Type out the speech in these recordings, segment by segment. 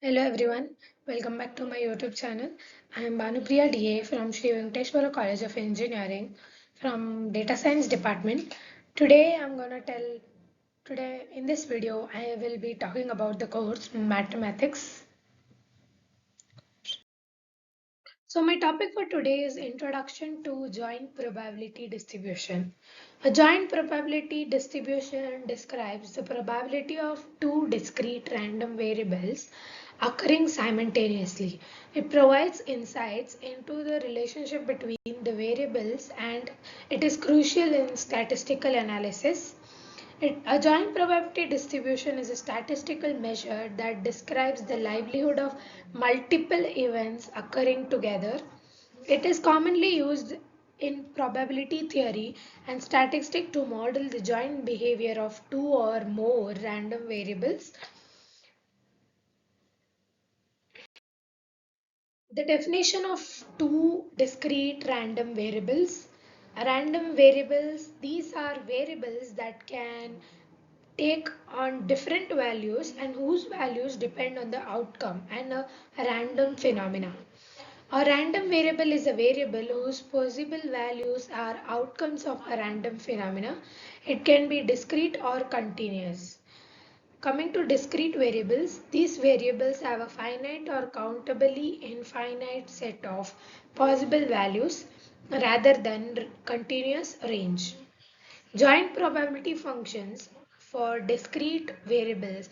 Hello everyone, welcome back to my YouTube channel. I am Bhanupriya DA from Sri Venkateshwara College of Engineering from Data Science Department. Today in this video I will be talking about the course Mathematics. So my topic for today is Introduction to Joint Probability Distribution. A joint probability distribution describes the probability of two discrete random variables occurring simultaneously. It provides insights into the relationship between the variables and it is crucial in statistical analysis. A joint probability distribution is a statistical measure that describes the likelihood of multiple events occurring together. It is commonly used in probability theory and statistics to model the joint behavior of two or more random variables. The definition of two discrete random variables. Random variables, these are variables that can take on different values and whose values depend on the outcome and a random phenomena. A random variable is a variable whose possible values are outcomes of a random phenomena. It can be discrete or continuous. Coming to discrete variables, these variables have a finite or countably infinite set of possible values rather than continuous range. Joint probability functions for discrete variables.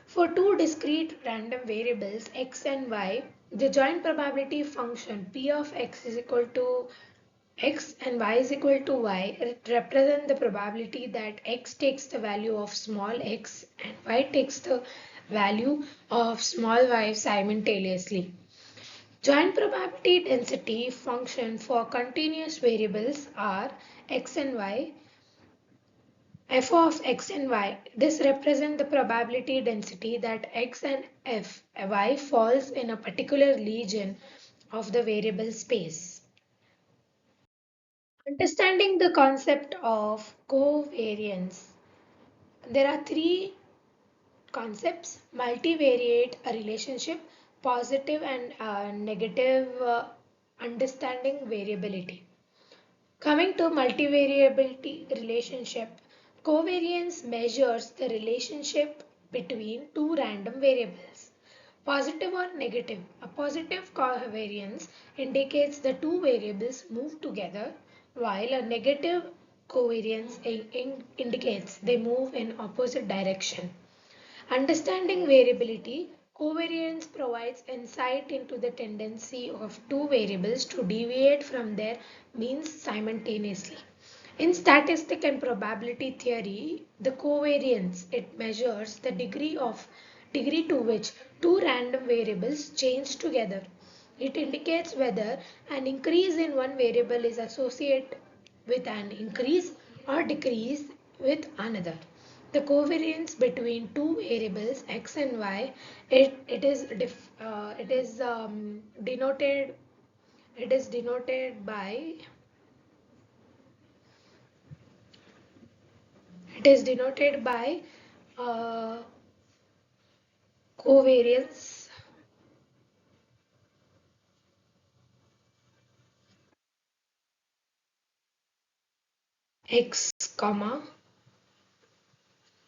For two discrete random variables x and y, the joint probability function p of x is equal to x and y is equal to y represent the probability that x takes the value of small x and y takes the value of small y simultaneously. Joint probability density function for continuous variables are x and y. F of x and y. This represents the probability density that x and f y falls in a particular region of the variable space. Understanding the concept of covariance. There are three concepts: multivariate relationship, positive and negative understanding variability. Coming to multivariability relationship, covariance measures the relationship between two random variables. Positive or negative. A positive covariance indicates the two variables move together, while a negative covariance indicates they move in opposite direction. Understanding variability, covariance provides insight into the tendency of two variables to deviate from their means simultaneously. In statistics and probability theory, the covariance it measures the degree to which two random variables change together. It indicates whether an increase in one variable is associated with an increase or decrease with another. The covariance between two variables x and y, denoted by uh, covariance x comma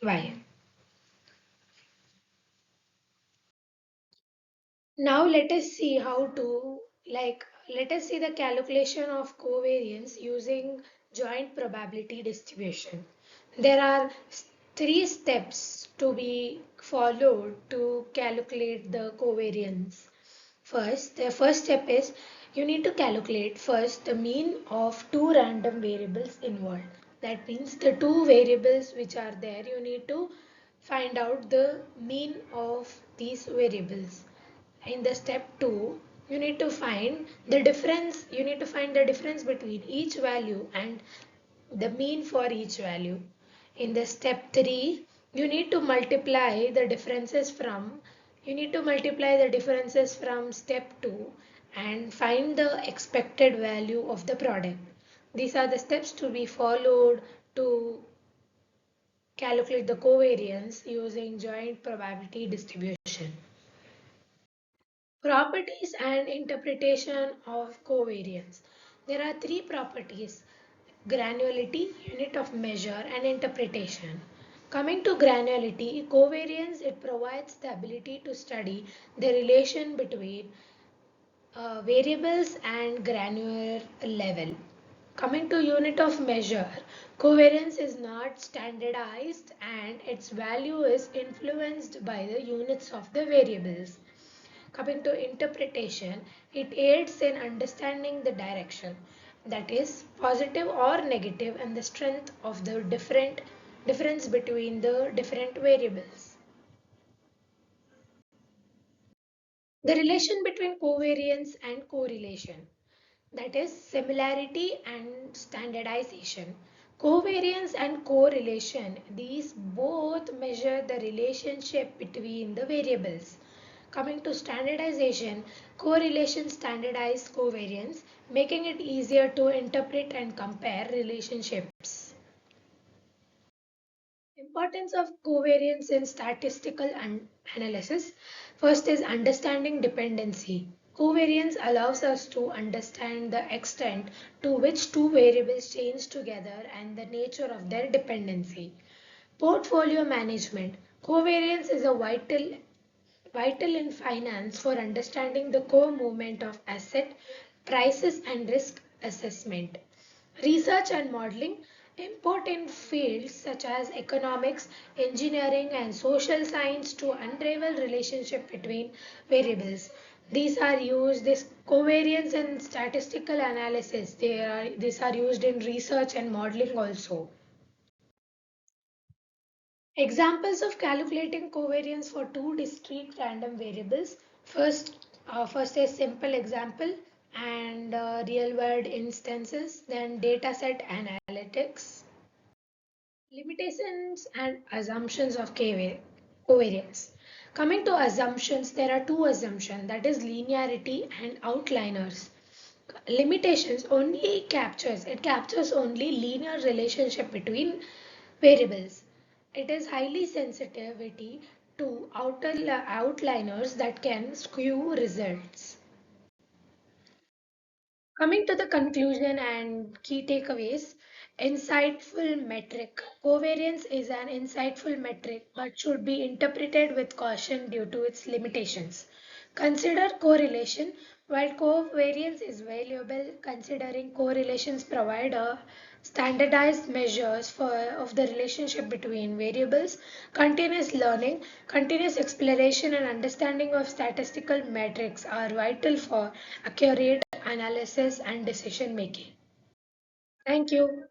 y. Now let us see let us see the calculation of covariance using joint probability distribution. There are three steps to be followed to calculate the covariance. The first step is you need to calculate first the mean of two random variables involved. That means the two variables which are there, you need to find out the mean of these variables. In the step 2, you need to find the difference between each value and the mean for each value. In the step 3, you need to multiply the differences from step 2 and find the expected value of the product. These are the steps to be followed to calculate the covariance using joint probability distribution. Properties and interpretation of covariance. There are three properties: granularity, unit of measure, and interpretation. Coming to granularity, covariance, it provides the ability to study the relation between variables and granular level. Coming to unit of measure, covariance is not standardized and its value is influenced by the units of the variables. Coming to interpretation, it aids in understanding the direction, that is positive or negative, and the strength of the difference between the different variables. The relation between covariance and correlation, that is similarity and standardization. Covariance and correlation, these both measure the relationship between the variables. Coming to standardization, correlation standardize covariance, making it easier to interpret and compare relationships. Importance of covariance in statistical analysis. First is understanding dependency. Covariance allows us to understand the extent to which two variables change together and the nature of their dependency. Portfolio management. Covariance is a vital in finance for understanding the core movement of asset, prices and risk assessment. Research and modeling, important fields such as economics, engineering and social science to unravel relationship between variables. This covariance and statistical analysis. These are used in research and modeling also. Examples of calculating covariance for two discrete random variables. First is simple example and real world instances, then dataset analytics. Limitations and assumptions of covariance. Coming to assumptions, there are two assumptions, that is linearity and outliners. Limitations only captures only linear relationship between variables. It is highly sensitivity to outliners that can skew results. Coming to the conclusion and key takeaways, insightful metric. Covariance is an insightful metric but should be interpreted with caution due to its limitations. Consider correlation. While covariance is valuable, considering correlations provide a standardized measures of the relationship between variables. Continuous learning, continuous exploration and understanding of statistical metrics are vital for accurate analysis and decision making. Thank you.